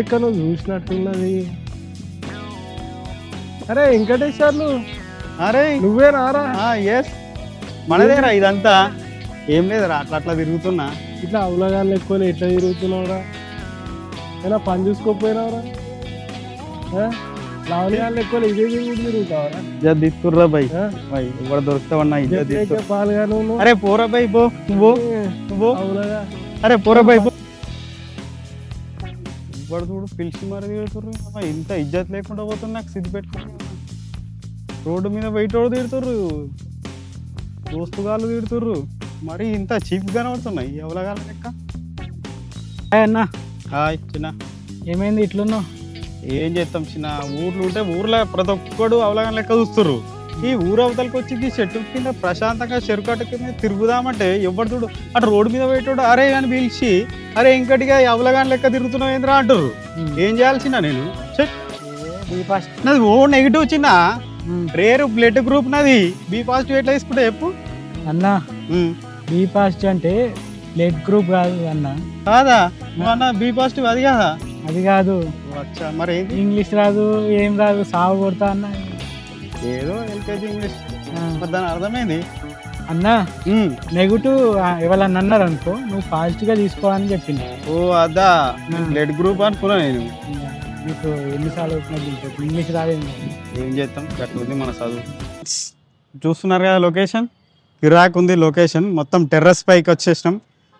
లెక్క నువ్వు చూసినట్టున్నది. అరే వెంకటేశ్వర్లు, అరే నువ్వేనారా? ఎస్ మనదేరా ఇదంతా. ఏం లేదురా, అట్లా అట్లా తిరుగుతున్నా. ఇట్లా అవులగాళ్ళు ఎక్కువ ఎట్లా తిరుగుతున్నావురా? ఏనా పని చూసుకోకపోయినావురా? లావణ్యాలు ఎక్కువ ఇదే తిరుగుతావరా? ఇజ్జత్ తీసుకుర్రా బై, ఇప్పుడు దొరుకుతావన్నా ఇజ్జత్ తీసుకు. పాలుగా నువ్వు. అరే పోరా బై, పో అవులగా. అరే పోరా బై పో. ఇప్పుడు చూడు పిలిచి మరి తిడుతుర్రు. ఇంత ఇజ్జత్ లేకుండా పోతుంది నాకు. సిద్ధి పెట్టుకున్నా రోడ్డు మీద బయటోడు తిడుతుర్రు, దోస్తుగాళ్ళు తిడుతుర్రు. మరి ఇంత చీప్ కనబడుతున్నాయి ఎవలగాల లెక్క. అన్నా హాయ్ చిన్న. ఏమైంది ఇట్లున్నావు? ఏం చేస్తాం చిన్న, ఊర్లు ఉంటే ఊర్లో ప్రతి ఒక్కడు అవలగాని లెక్క చూస్తుర్రు. ఈ ఊరు అవతలకి వచ్చి ఈ చెట్టు కింద ప్రశాంతంగా చెరుకట్ట కింద తిరుగుదామంటే ఎవరు చూడు అటు రోడ్డు మీద పెట్టాడు అరే అని పిలిచి అరే ఇంకటిగా అవలగాని లెక్క తిరుగుతున్నావు ఏంద్రా అంటారు. ఏం చేయాల్సిన నేను నాది ఓ నెగిటివ్ చిన్న, రేరు బ్లడ్ గ్రూప్ నాది. బి పాజిటివ్ ఎట్లా తీసుకుంటే చెప్పు అన్నా. బి పాజిటివ్ అంటే బ్లడ్ గ్రూప్ కాదు అన్న. కాదా అన్న? బి పాజిటివ్ అది కాదా? అది కాదు. అచ్చా మరి ఏంటి? ఇంగ్లీష్ రాదు, ఏం రాదు, సాగు కొడతా అన్న. ఏదో ఎల్కేజీ ఇంగ్లీష్, దాని అర్థమైంది అన్నా. నెగిటివ్ ఎవరన్నా అన్నారు అనుకో, నువ్వు పాజిటివ్ గా తీసుకోవాలని చెప్పింది. ఓ అదా, బ్లడ్ గ్రూప్ అనుకున్నా నేను. నీకు ఎన్నిసార్లు ఇంగ్లీష్ రాలేదు. ఏం చేస్తాం, గట్లుంది మన చదువు. చూస్తున్నారు కదా లొకేషన్, కిరాక్ ఉంది లొకేషన్. మొత్తం టెర్రస్ పైకి వచ్చేసినాం.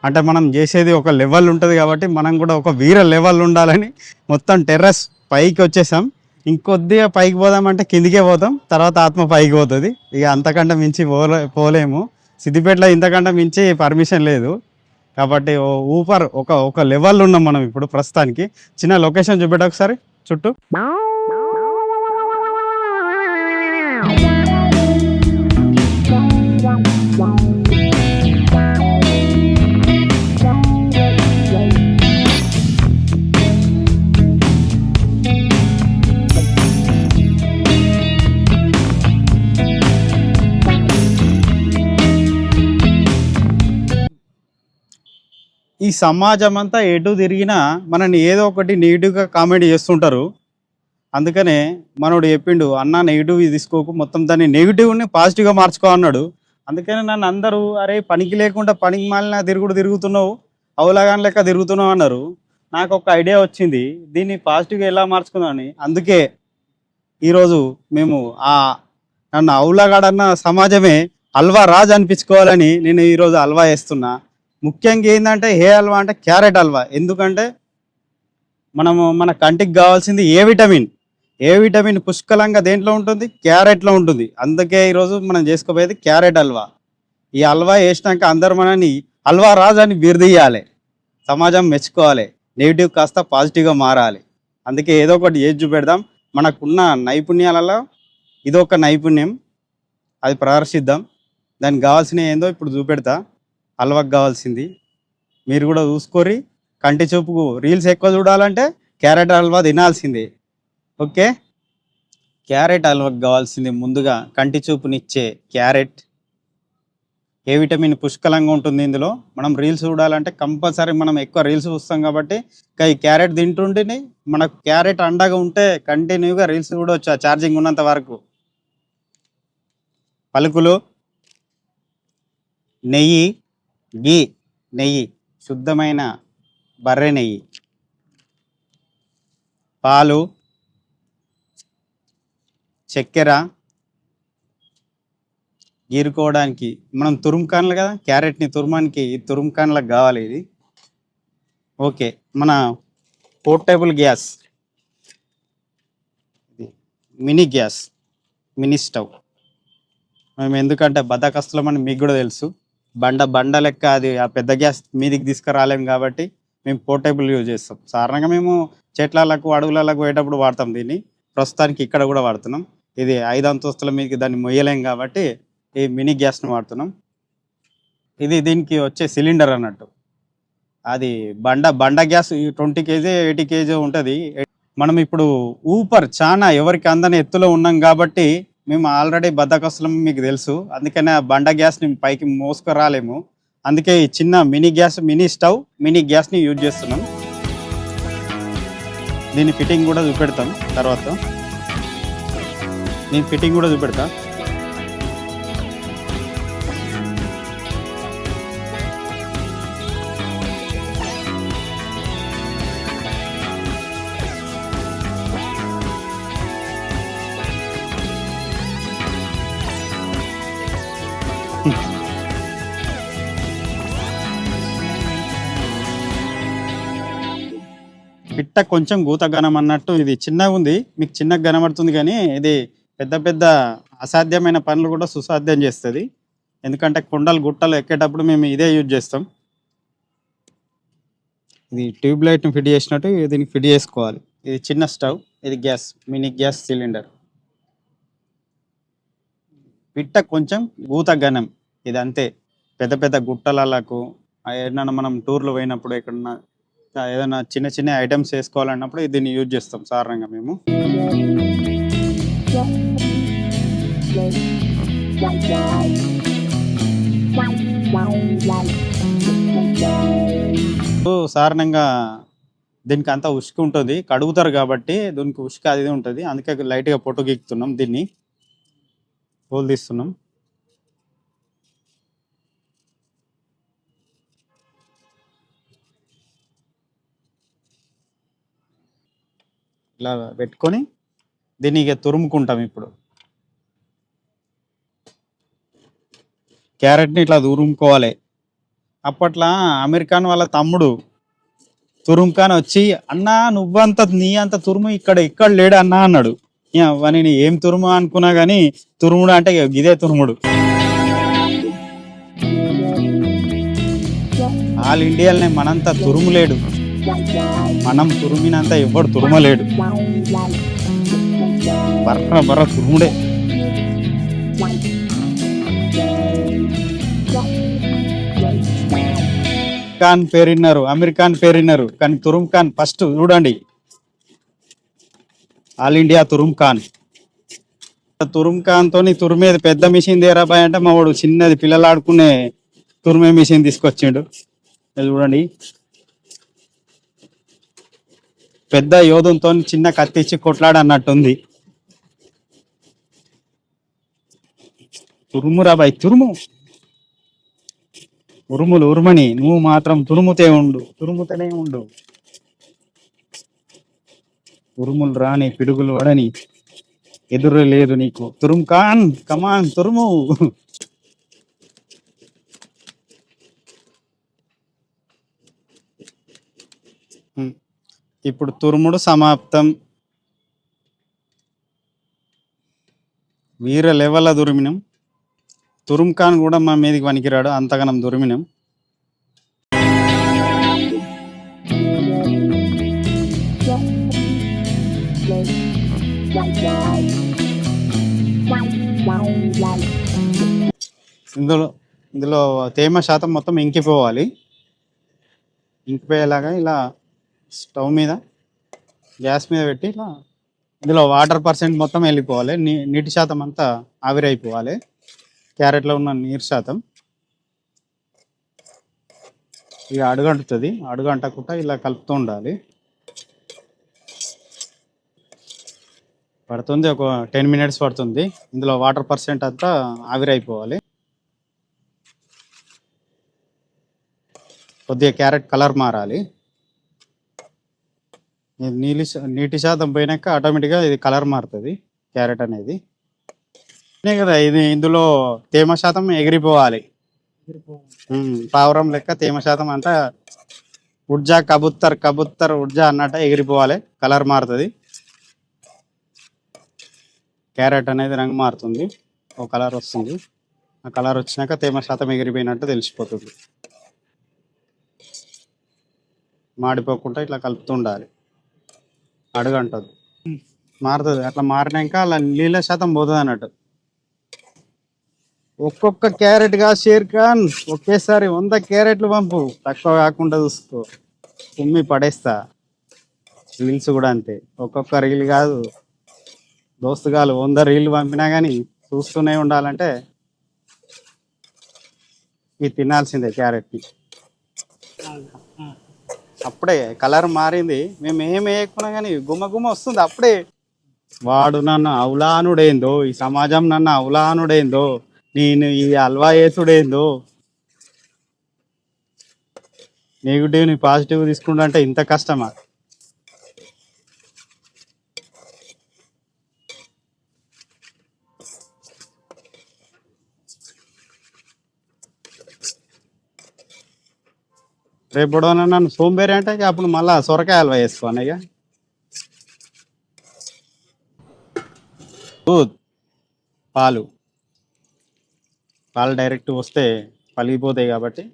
అంటే మనం చేసేది ఒక లెవెల్ ఉంటుంది కాబట్టి మనం కూడా ఒక వీర లెవెల్ ఉండాలని మొత్తం టెర్రస్ పైకి వచ్చేసాం. ఇంకొద్దిగా పైకి పోదామంటే కిందికే పోతాం, తర్వాత ఆత్మ పైకి పోతుంది. ఇక అంతకంటే మించి పోలేము. సిద్దిపేటలో ఇంతకంటే మించి పర్మిషన్ లేదు కాబట్టి ఊపర్ ఒక లెవెల్ ఉన్నాం మనం ఇప్పుడు ప్రస్తుతానికి. చిన్న లొకేషన్ చూపెట్ట ఒకసారి చుట్టూ. ఈ సమాజం అంతా ఎటు తిరిగినా మనని ఏదో ఒకటి నెగిటివ్గా కామెంట్ చేస్తుంటారు. అందుకనే మనోడు చెప్పిండు, అన్న నెగిటివ్ తీసుకోకు, మొత్తం దాన్ని నెగిటివ్ని పాజిటివ్గా మార్చుకో అన్నాడు. అందుకని నన్ను అందరూ అరే పనికి లేకుండా పనికి మాలిన తిరుగుతున్నావు, అవులాగాని లెక్క తిరుగుతున్నావు అన్నారు. నాకు ఒక ఐడియా వచ్చింది, దీన్ని పాజిటివ్గా ఎలా మార్చుకుందామని. అందుకే ఈరోజు మేము నన్ను అవులాగాడన్న సమాజమే హల్వా రాజ్ అనిపించుకోవాలని నేను ఈరోజు హల్వా వేస్తున్నా. ముఖ్యంగా ఏంటంటే ఏ హల్వా అంటే క్యారెట్ హల్వా. ఎందుకంటే మన కంటికి కావాల్సింది ఏ విటమిన్. ఏ విటమిన్ పుష్కలంగా దేంట్లో ఉంటుంది? క్యారెట్లో ఉంటుంది. అందుకే ఈరోజు మనం చేసుకోబోయేది క్యారెట్ హల్వా. ఈ హల్వా వేసినాక అందరు మనని హల్వా రాజు అని బిరుదియ్యాలి, సమాజం మెచ్చుకోవాలి, నెగిటివ్ కాస్త పాజిటివ్గా మారాలి. అందుకే ఏదో ఒకటి చేసి చూపెడదాం. మనకున్న నైపుణ్యాలలో ఇదొక నైపుణ్యం, అది ప్రదర్శిద్దాం. దానికి కావాల్సినవి ఏందో ఇప్పుడు చూపెడతా. హల్వాకి కావాల్సింది మీరు కూడా చూసుకోరి. కంటి చూపుకు రీల్స్ ఎక్కువ చూడాలంటే క్యారెట్ హల్వా తినాల్సిందే. ఓకే, క్యారెట్ హల్వాకి కావాల్సింది ముందుగా కంటి చూపునిచ్చే క్యారెట్. ఏ విటమిన్ పుష్కలంగా ఉంటుంది ఇందులో. మనం రీల్స్ చూడాలంటే కంపల్సరీ మనం ఎక్కువ రీల్స్ చూస్తాం కాబట్టి ఈ క్యారెట్ తింటుంటేనే మనకు క్యారెట్ అండగా ఉంటే కంటిన్యూగా రీల్స్ చూడవచ్చు ఛార్జింగ్ ఉన్నంత వరకు. పలుకులు, నెయ్యి, నెయ్యి శుద్ధమైన బర్రె నెయ్యి, పాలు, చక్కెర, గీరుకోవడానికి మనం తురుముకాన్లు కదా, క్యారెట్ని తురుమానికి ఈ తురుముకాన్లకు కావాలి ఇది. ఓకే, మన portable gas, mini gas, mini stove. మేము ఎందుకంటే బద్దకస్తులమని మీకు కూడా తెలుసు. బండ లెక్క అది ఆ పెద్ద గ్యాస్ మీదికి తీసుకురాలేము కాబట్టి మేము పోర్టబుల్ యూజ్ చేస్తాం. సాధారణంగా మేము చెట్లకు అడవులకు పోయేటప్పుడు వాడతాం దీన్ని. ప్రస్తుతానికి ఇక్కడ కూడా వాడుతున్నాం. ఇది 5 అంతస్తుల మీదకి దాన్ని మొయ్యలేం కాబట్టి ఈ మినీ గ్యాస్ని వాడుతున్నాం. ఇది దీనికి వచ్చే సిలిండర్ అన్నట్టు. అది బండ గ్యాస్ 20 kg 80 kg ఉంటుంది. మనం ఇప్పుడు చాలా ఎవరికి అందని ఎత్తులో ఉన్నాం కాబట్టి మేము ఆల్రెడీ బద్దకస్తులం మీకు తెలుసు. అందుకనే ఆ బండ గ్యాస్ని పైకి మోసుకురాలేము. అందుకే ఈ చిన్న mini gas, mini stove, mini గ్యాస్ని యూజ్ చేస్తున్నాం. దీని ఫిట్టింగ్ కూడా చూపెడతాం తర్వాత. నేను ఫిట్టింగ్ కూడా చూపెడతా. పిట్ట కొంచెం గూత ఘనం అన్నట్టు ఇది చిన్నగా ఉంది, మీకు చిన్నగా కనబడుతుంది, కానీ ఇది పెద్ద పెద్ద అసాధ్యమైన పనులు కూడా సుసాధ్యం చేస్తుంది. ఎందుకంటే కొండలు గుట్టలు ఎక్కేటప్పుడు మేము ఇదే యూజ్ చేస్తాం. ఇది ట్యూబ్ లైట్ని ఫిట్ చేసినట్టు దీనికి ఫిట్ చేసుకోవాలి. ఇది చిన్న స్టవ్, ఇది గ్యాస్, మినీ గ్యాస్ సిలిండర్. పిట్ట కొంచెం గూత ఘనం ఇది అంతే. పెద్ద పెద్ద గుట్టలకు ఏదైనా మనం టూర్లు పోయినప్పుడు ఎక్కడన్నా ఏదైనా చిన్న చిన్న ఐటమ్స్ వేసుకోవాలన్నప్పుడు దీన్ని యూజ్ చేస్తాం సాధారణంగా మేము. సాధారణంగా దీనికి అంతా ఉసుకు ఉంటుంది, కడుగుతారు కాబట్టి దీనికి ఉసుక అది ఉంటుంది, అందుకే లైట్గా పొట్టు గీక్కుతున్నాం, దీన్ని హోల్ తీస్తున్నాం. ఇలా పెట్టుకొని దీన్ని ఇక తురుముకుంటాం. ఇప్పుడు క్యారెట్ని ఇట్లా తురుముకోవాలి. అప్పట్లో అమెరికాన్ వాళ్ళ తమ్ముడు తురుముకాన్ వచ్చి, అన్నా నువ్వంత నీ అంత తురుము ఇక్కడ లేడు అన్నా అన్నాడు. వాని ఏం తురుము అనుకున్నా కానీ తురుముడు అంటే ఇదే తురుముడు. ఆల్ ఇండియాలోనే మనంత తురుము లేడు, మనం తురుమినంత ఎవ్వడు తురుమలేడు. బర్ర తురుముడే. ఖాన్ పేరున్నారు, అమెరికాన్ పేరున్నారు, కానీ తురుమ్ ఖాన్ ఫస్ట్ చూడండి. ఆల్ ఇండియా తురుమ్ ఖాన్. తురుమ్ ఖాన్ తోని తురిమేది పెద్ద మిషన్ దేరాబాయ్ అంటే మా వాడు చిన్నది పిల్లలు ఆడుకునే తురిమే మిషన్ తీసుకొచ్చిండు. చూడండి, పెద్ద యోధంతో చిన్న కత్తిచ్చి కొట్లాడన్నట్టుంది. తురుమురా బాయ్, తురుము. ఉరుములు ఉరుమని, నువ్వు మాత్రం తురుముతూనే ఉండు. ఉరుములు రాని, పిడుగులు వడని, ఎదురు లేదు నీకు. తురుమ్ ఖాన్, కమాన్ తురుము. ఇప్పుడు తురుముడు సమాప్తం. వీర లెవెల్ దురిమినం. తురుమ్ ఖాన్ కూడా మా మీదకి పనికిరాడు, అంతగానం దురిమినం. ఇందులో తేమ శాతం మొత్తం ఇంకిపోవాలి. ఇంకిపోయేలాగా ఇలా స్టవ్ మీద గ్యాస్ మీద పెట్టి ఇలా ఇందులో వాటర్ పర్సెంట్ మొత్తం వెళ్ళిపోవాలి, నీటి శాతం అంతా ఆవిరైపోవాలి. క్యారెట్లో ఉన్న నీరు శాతం ఇక అడుగంటుతుంది. అడుగంటకుండా ఇలా కలుపుతూ ఉండాలి. పడుతుంది, ఒక 10 minutes పడుతుంది. ఇందులో వాటర్ పర్సెంట్ అంతా ఆవిరైపోవాలి. కొద్దిగా క్యారెట్ కలర్ మారాలి. నీటి శాతం పోయినాక ఆటోమేటిక్గా ఇది కలర్ మారుతుంది క్యారెట్ అనేది. కదా ఇది ఇందులో తేమ శాతం ఎగిరిపోవాలి. పావురం లెక్క తేమ శాతం అంతా ఉడ్జా కబుత్తర్ ఉడ్జా అన్నట్టు ఎగిరిపోవాలి. కలర్ మారుతుంది, క్యారెట్ అనేది రంగు మారుతుంది, ఒక కలర్ వస్తుంది. ఆ కలర్ వచ్చినాక తేమ శాతం ఎగిరిపోయినట్టు తెలిసిపోతుంది. మాడిపోకుండా ఇట్లా కలుపుతూ ఉండాలి, అడుగంటది, మారుతుంది. అట్లా మారినాక అలా నీళ్ళ శాతం పోతుంది అన్నట్టు. ఒక్కొక్క క్యారెట్గా షేర్ ఖాన్ ఒకేసారి 100 క్యారెట్లు పంపు, తక్కువ కాకుండా చూసుకో, కుమ్మి పడేస్తా. రీల్స్ కూడా అంతే, ఒక్కొక్క రీల్ కాదు దోస్తుగాలు 100 రీళ్ళు పంపినా కానీ చూస్తూనే ఉండాలంటే ఇది తినాల్సిందే క్యారెట్ని. అప్పుడే కలర్ మారింది. మేము ఏం వేయకున్నా కానీ గుమ్మ గుమ్మ వస్తుంది అప్పుడే. వాడు నన్ను అవలానుడేందో, ఈ సమాజం నన్ను అవలానుడేందో, నేను ఈ హల్వా వేసుడేందో. నెగిటివ్ని పాజిటివ్ తీసుకుంటే ఇంత కష్టమా? రేపు పొడవునా నన్ను సోంబేరి అంటే ఇక అప్పుడు మళ్ళీ సొరకాయ హల్వా వేసుకోను. ఇక దూద్ పాలు పాలు డైరెక్ట్ వస్తే పలిగిపోతాయి కాబట్టి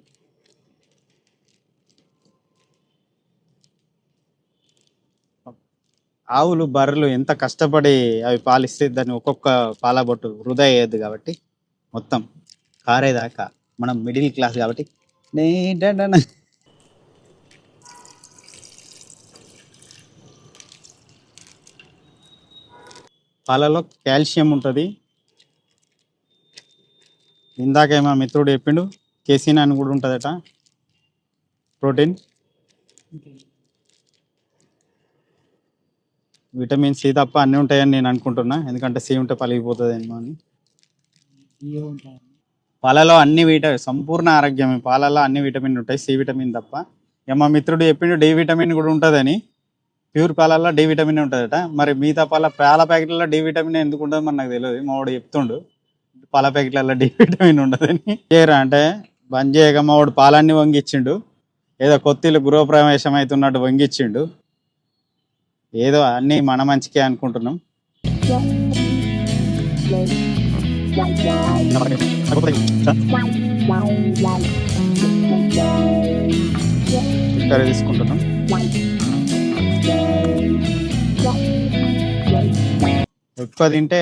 ఆవులు బర్రెలు ఎంత కష్టపడి అవి పాలిస్తే దాన్ని ఒక్కొక్క పాల బొట్టు వృధా అయ్యేది కాబట్టి మొత్తం కారేదాకా మనం మిడిల్ క్లాస్ కాబట్టి నే పాలలో కాల్షియం ఉంటుంది. ఇందాకే మా మిత్రుడు చెప్పిండు కేసీన్ అని కూడా ఉంటుందట ప్రోటీన్. విటమిన్ సి తప్ప అన్నీ ఉంటాయని నేను అనుకుంటున్నా, ఎందుకంటే సి ఉంటే పలిగిపోతుంది ఏమో అని. పాలలో అన్ని సంపూర్ణ ఆరోగ్యం పాలలో అన్ని విటమిన్ ఉంటాయి, సి విటమిన్ తప్ప. ఇక మా మిత్రుడు చెప్పిండు డి విటమిన్ కూడా ఉంటుందని. ప్యూర్ పాలల్లో డి విటమిన్ ఉంటుందట. మరి మిగతా పాల ప్యాకెట్లలో డి విటమిన్ ఎందుకు ఉంటుంది మరి నాకు తెలియదు. మా వాడు చెప్తుండు పాల ప్యాకెట్లలో డి విటమిన్ ఉండదని. చేయరా అంటే బంద్ చేయక మా వాడు పాలన్నీ వంగిచ్చిండు. ఏదో కొత్తిల్లు గృహప్రవేశం అవుతున్నట్టు వంగిచ్చిండు. ఏదో అన్నీ మన మంచికే అనుకుంటున్నాం. చక్కెర తీసుకుంటున్నాం. ఎక్కువ తింటే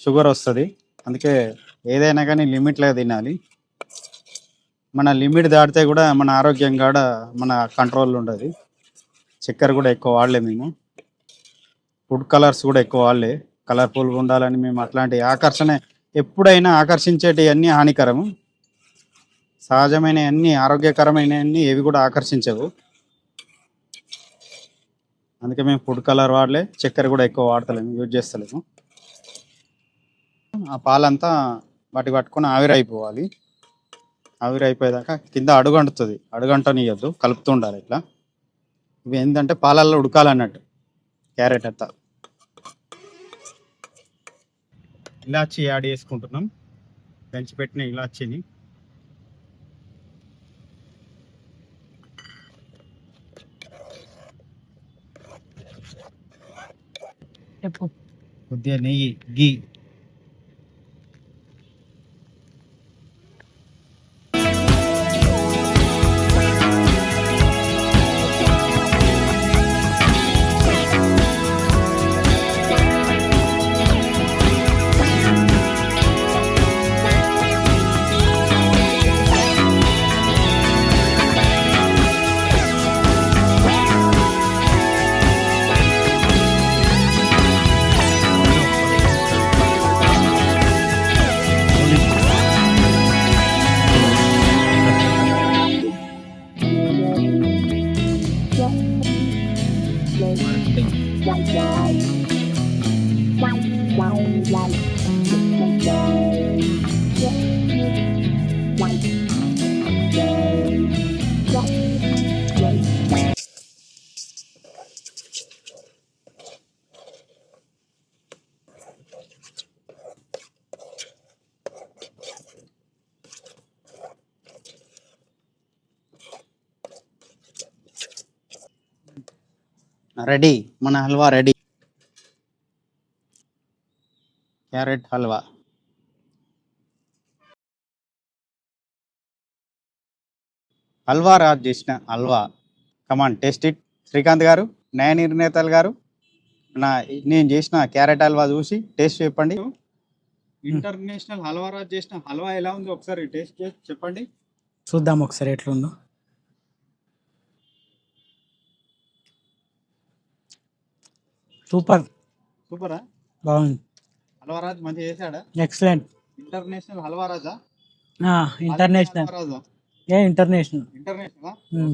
షుగర్ వస్తుంది, అందుకే ఏదైనా కానీ లిమిట్లో తినాలి. మన లిమిట్ దాటితే కూడా మన ఆరోగ్యం కూడా మన కంట్రోల్లో ఉండదు. చక్కెర కూడా ఎక్కువ వాడలే మేము. ఫుడ్ కలర్స్ కూడా ఎక్కువ వాడలే. కలర్ఫుల్గా ఉండాలని మేము అట్లాంటి ఆకర్షణ ఎప్పుడైనా ఆకర్షించేటివి అన్నీ హానికరము. సహజమైన అన్నీ ఆరోగ్యకరమైన అన్నీ ఏవి కూడా ఆకర్షించవు. అందుకే మేము ఫుడ్ కలర్ వాడలే, చక్కెర కూడా ఎక్కువ వాడతలేము, యూజ్ చేస్తలేము. ఆ పాలంతా వాటి పట్టుకొని ఆవిరైపోవాలి. ఆవిరైపోయేదాకా కింద అడుగంటుతుంది, అడుగంటనియద్దు, కలుపుతూ ఉండాలి ఇట్లా. ఇవి ఏంటంటే పాలల్లో ఉడకాలన్నట్టు. క్యారెట్ అంతా ఇలాచి యాడ్ చేసుకుంటున్నాం, పెంచిపెట్టిన ఇలాచిని. కొద్దిగా నెయ్యి, గీ. రెడీ, మన హల్వా రెడీ. క్యారెట్ హల్వా. హల్వా రాజు చేసిన హల్వా. కమాన్ టేస్ట్ ఇట్. శ్రీకాంత్ గారు, న్యాయ నిర్ణేతలు గారు, నేను చేసిన క్యారెట్ హల్వా చూసి టేస్ట్ చెప్పండి. ఇంటర్నేషనల్ హల్వా రాజు చేసిన హల్వా ఎలా ఉంది ఒకసారి టేస్ట్ చేసి చెప్పండి. చూద్దాం ఒకసారి ఎట్లుందో. సూపర్. సూపరా? బాగుంది. హల్వా రాజు మంచిగా చేశాడా? ఎక్సలెంట్. ఇంటర్నేషనల్ హల్వా రాజా? ఇంటర్నేషనల్. రాజా? ఇంటర్నేషనల్. ఇంటర్నేషనల్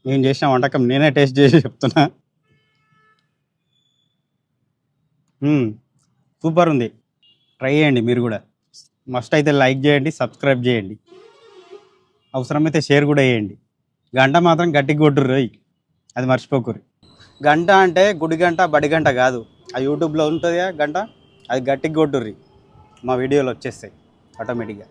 నేను చేసిన వంటకం నేనే టేస్ట్ చేసి చెప్తున్నా. సూపర్ ఉంది, ట్రై చేయండి మీరు కూడా. మస్ట్ అయితే లైక్ చేయండి, సబ్స్క్రైబ్ చేయండి, అవసరమైతే షేర్ కూడా చేయండి. గంట మాత్రం గట్టిగా కొట్టుర్రు, అది మర్చిపోకుర్రి. గంట అంటే గుడి గంట బడి గంట కాదు, ఆ యూట్యూబ్లో ఉంటుంది గంట, అది గట్టిగా కొట్టుర్రి, మా వీడియోలు వచ్చేస్తాయి ఆటోమేటిక్గా.